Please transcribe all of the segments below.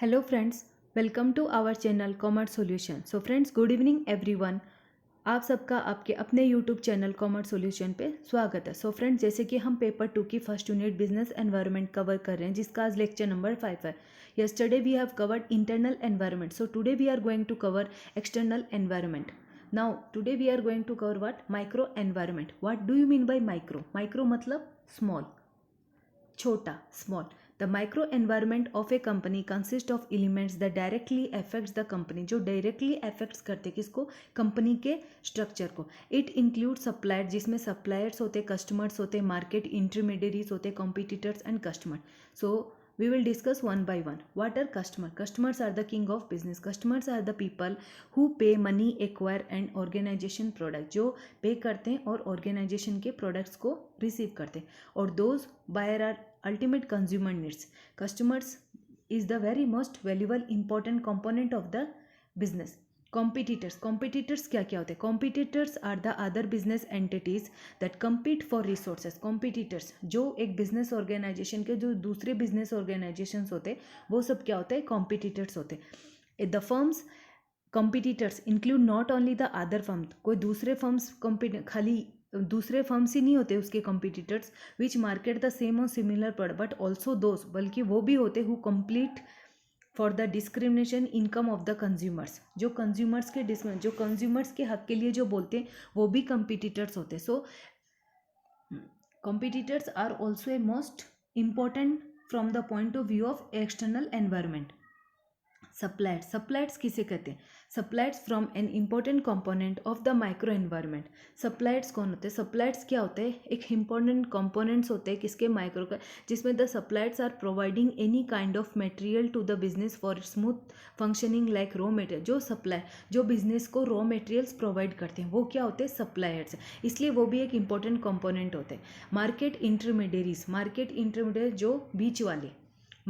Hello friends, welcome to our channel Commerce Solution. So friends, good evening everyone. आप सबका आपके अपने YouTube channel Commerce solution पे स्वागत है। सो फ्रेंड्स, जैसे कि हम पेपर 2 की first unit business environment cover कर रहे हैं, जिसका आज लेक्चर नंबर 5 है। Yesterday we have covered internal environment, so today we are going to cover external environment. Now today we are going to cover what? Micro environment. What do you mean by micro? Micro मतलब small, छोटा, small. The micro environment of a company consist of elements that directly affects the company, जो directly affects करते किसको? Company के structure को। It include supplier, जिसमें suppliers होते, customers होते, मार्केट इंटरमीडियरीज होते, competitors and customer. So we will discuss one by one. What are customer? Customers are the king of business. Customers are the people who pay money, acquire and organization product, जो पे करते हैं और organisation के products को receive करते हैं। और those buyer are ultimate consumer needs. Customers is the very most valuable important component of the business. Competitors क्या क्या होते हैं? Competitors are the other business entities that compete for resources. Competitors जो एक business organization के जो दूसरे business organizations होते हैं, वो सब क्या होते हैं? Competitors होते हैं. The firms competitors include not only the other firms, कोई दूसरे firms खाली दूसरे फर्म्स ही नहीं होते उसके competitors which market the same और similar product, but also those, बल्कि वो भी होते who complete for the discrimination income of the consumers, जो कंज्यूमर्स के हक के लिए जो बोलते हैं वो भी कॉम्पिटिटर्स होते हैं। So competitors are also a most important from the point of view of external environment. Suppliers किसे कहते हैं? Suppliers from an important component of the micro environment. Suppliers कौन होते हैं? सप्लायर्स क्या होते हैं? एक इम्पॉर्टेंट कंपोनेंट्स होते हैं किसके? माइक्रो का, जिसमें the suppliers are providing any kind of material to the business for smooth functioning like raw material. जो बिजनेस को रॉ मटेरियल्स प्रोवाइड करते हैं वो क्या होते हैं? सप्लायर्स। इसलिए वो भी एक इंपॉर्टेंट कंपोनेंट होते हैं। मार्केट इंटरमीडियरीज जो बीच वाले।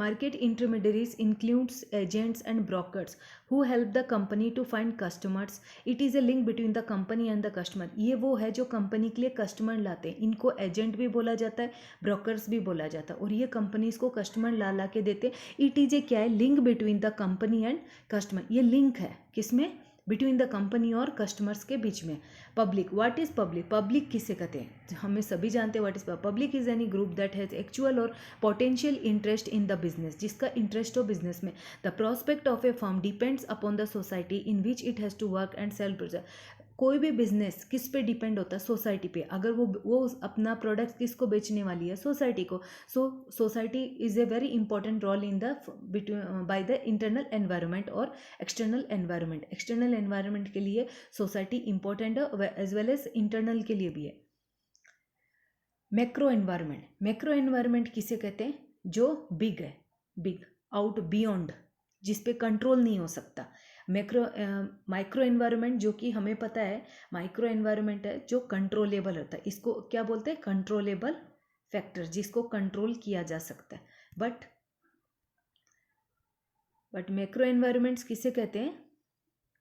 Market intermediaries includes agents and brokers who help the company to find customers. It is a link between the company and the customer. ये वो है जो कंपनी के लिए कस्टमर लाते हैं। इनको एजेंट भी बोला जाता है, ब्रोकर्स भी बोला जाता है, और ये कंपनीज को कस्टमर ला के देते हैं। इट इज ए क्या है? Link between the company and customer. ये लिंक है किसमें? बिटवीन द कंपनी और कस्टमर्स के बीच में। Public, what is public? Public किसे कहते हैं? हमें सभी जानते हैं what is public. Is any group that has actual और potential interest in the business, जिसका इंटरेस्ट हो बिजनेस में। The prospect of a firm depends upon the society in which it has to work and cell product. कोई भी business किस पे depend होता है? सोसाइटी पे। अगर वो अपना प्रोडक्ट किसको बेचने वाली है? सोसाइटी को। So society is a very important role in the by the internal environment और एक्सटर्नल एनवायरनमेंट। एक्सटर्नल एनवायरनमेंट के लिए सोसाइटी इंपॉर्टेंट है एज वेल एज इंटरनल के लिए भी है। मैक्रो एनवायरनमेंट किसे कहते हैं? जो बिग है, बिग आउट बियॉन्ड, जिस पे कंट्रोल नहीं हो सकता। माइक्रो एनवायरनमेंट जो कि हमें पता है माइक्रो एनवायरनमेंट है जो कंट्रोलेबल होता है। इसको क्या बोलते हैं? कंट्रोलेबल फैक्टर, जिसको कंट्रोल किया जा सकता है। बट मैक्रो एनवायरनमेंट्स किसे कहते हैं?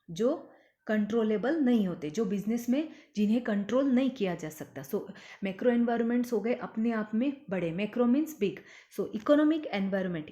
जो कंट्रोलेबल नहीं होते, जो बिजनेस में जिन्हें कंट्रोल नहीं किया जा सकता। सो मैक्रो एनवायरनमेंट्स हो गए अपने आप में बड़े। Macro means big. So economic environment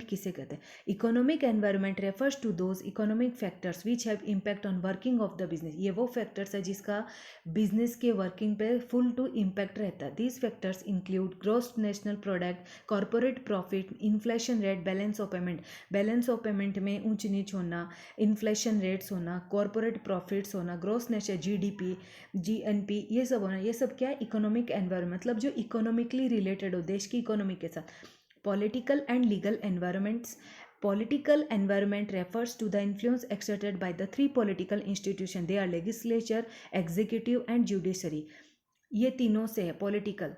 किसे कहते हैं? Economic environment refers to those economic factors which have impact on working of the business. ये वो फैक्टर्स है जिसका बिजनेस के वर्किंग पे फुल टू इम्पैक्ट रहता है। These factors include gross national product, corporate profit, inflation rate, balance of payment. Balance of payment में ऊंच नीच होना, इन्फ्लेशन रेट्स होना, कॉर्पोरेट प्रॉफिट्स होना, ग्रॉस नेशनल जीडीपी, जीएनपी, ये सब होना। ये सब क्या है? इकोनॉमिक एनवायरनमेंट, मतलब जो इकोनॉमिकली रिलेटेड हो देश की इकोनॉमी के साथ। Political and legal environments. Political environment refers to the influence exerted by the three political institutions. They are legislature, executive and judiciary. ये तीनों से है पॉलिटिकल।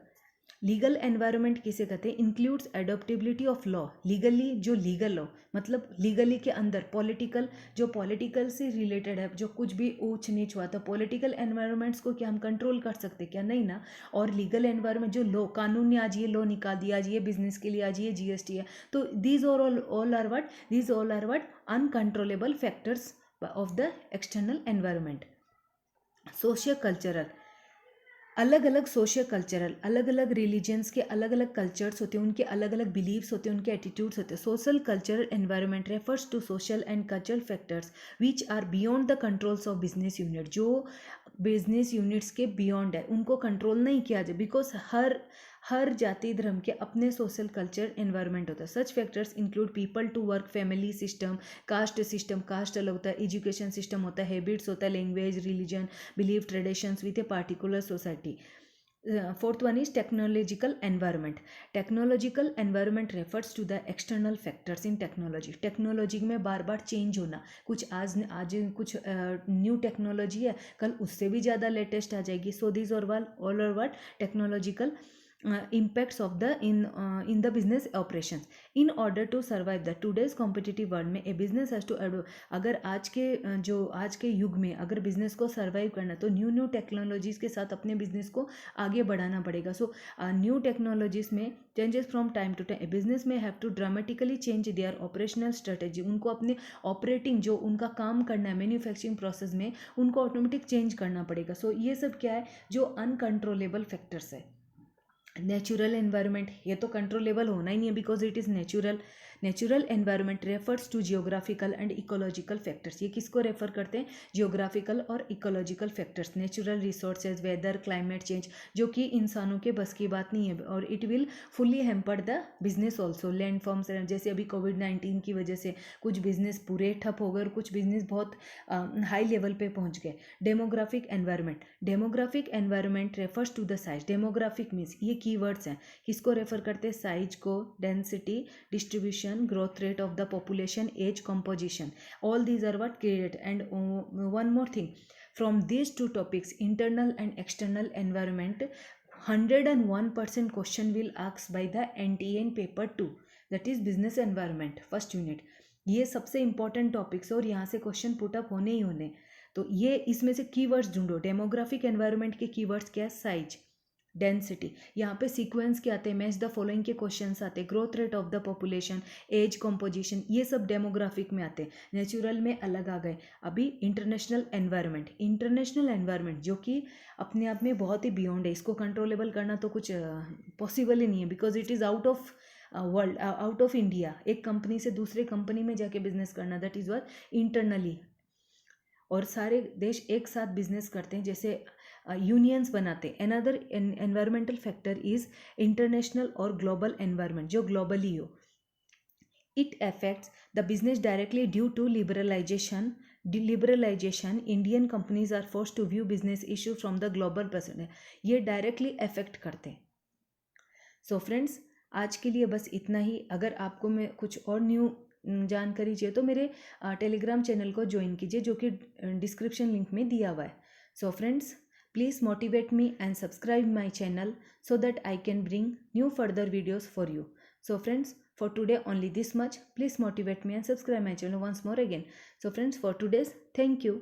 लीगल एनवायरनमेंट किसे कहते हैं? Includes adoptability of law. Legally, जो लीगल लॉ मतलब legally के अंदर पॉलिटिकल, जो पॉलिटिकल से रिलेटेड है, जो कुछ भी ऊंच नीच हुआ तो पॉलिटिकल एनवायरनमेंट्स को क्या हम कंट्रोल कर सकते? क्या नहीं ना। और लीगल एनवायरनमेंट जो लॉ, कानून ने आज ये लॉ निकाल दिया, आज ये बिजनेस के लिए आज ये जीएसटी है, तो these all are what uncontrollable factors of the external environment. Socio cultural अलग अलग सोशियो कल्चरल, अलग अलग रिलीजन्स के अलग अलग कल्चर्स होते हैं, उनके अलग अलग बिलीव्स होते हैं, उनके एटीट्यूड्स होते हैं. Social cultural environment refers to social and cultural factors which are beyond the controls of business unit. जो बिजनेस यूनिट्स के बियॉन्ड है, उनको कंट्रोल नहीं किया जाए, बिकॉज हर जाति धर्म के अपने सोशल कल्चर एनवायरनमेंट होता है. Such factors include people to work, family system, caste caste अलग होता है, एजुकेशन सिस्टम होता है, हैबिट्स होता है, language, religion, belief, traditions with a particular society. Fourth one is technological environment. Technological environment refers to the external factors in technology. Technology में बार बार change होना, कुछ आज कुछ न्यू टेक्नोलॉजी है, कल उससे भी ज़्यादा लेटेस्ट आ जाएगी. So this all are what technological impacts of the in the business operations. In order to survive the today's competitive world में a business has to अगर आज के युग में अगर बिजनेस को सर्वाइव करना, तो न्यू टेक्नोलॉजीज के साथ अपने बिजनेस को आगे बढ़ाना पड़ेगा. सो न्यू टेक्नोलॉजीज में changes from time to time. Business में have to dramatically change their operational strategy. उनको अपने ऑपरेटिंग, जो उनका काम करना है मैन्युफैक्चरिंग प्रोसेस में, उनको ऑटोमेटिक चेंज करना पड़ेगा. सो ये सब क्या है, जो अनकंट्रोलेबल फैक्टर्स है. नेचुरल एनवायरनमेंट, ये तो कंट्रोलेबल होना ही नहीं है, because it is natural. Natural environment refers to geographical and ecological factors. ये किसको रेफर करते हैं, जियोग्राफिकल और ecological factors. Natural resources, weather, climate change, जो कि इंसानों के बस की बात नहीं है, और it will fully hamper the business also. Land forms, जैसे अभी कोविड-19 की वजह से कुछ बिजनेस पूरे ठप हो गए और कुछ बिजनेस बहुत हाई लेवल पे पहुंच गए. Demographic environment. Demographic environment refers to the size. Demographic means, ये कीवर्ड्स हैं, किसको रेफर करते हैं, साइज को, density, distribution, growth rate of the population, age composition. All these are what created. And one more thing, from these two topics, internal and external environment, 101% question will asked by the NTA in paper 2, that is business environment first unit. ये सबसे important topics और यहाँ से question put up होने ही होने. तो ये इसमें से कीवर्ड्स ढूंढो. डेमोग्राफिक एनवायरनमेंट के कीवर्ड्स क्या है, साइज, डेंसिटी. यहाँ पे सीक्वेंस के आते हैं, मैच द फॉलोइंग के क्वेश्चंस आते हैं, growth rate of the population, age composition, ये सब डेमोग्राफिक में आते हैं. नेचुरल में अलग आ गए. अभी इंटरनेशनल एनवायरनमेंट. इंटरनेशनल एनवायरनमेंट जो कि अपने आप में बहुत ही बियॉन्ड है, इसको कंट्रोलेबल करना तो कुछ पॉसिबल ही नहीं है, because it is out of world, out of India. एक कंपनी से दूसरे कंपनी में जाके बिजनेस करना, दैट इज़ व्हाट इंटरनली. और सारे देश एक साथ बिजनेस करते हैं, जैसे यूनियंस बनाते हैं. Another environmental factor is international और ग्लोबल एनवायरनमेंट, जो ग्लोबली हो. It affects the business directly due to liberalisation. Indian companies are force to view business issue from the global perspective. ये डायरेक्टली अफेक्ट करते हैं. So friends, आज के लिए बस इतना ही. अगर आपको मैं कुछ और न्यू जानकारी चाहिए तो मेरे टेलीग्राम चैनल को ज्वाइन कीजिए, जो कि डिस्क्रिप्शन लिंक में दिया हुआ है. So friends, please motivate me and subscribe my channel so that I can bring new further videos for you. So friends, for today only this much. Please motivate me and subscribe my channel once more again. So friends, for today's, thank you.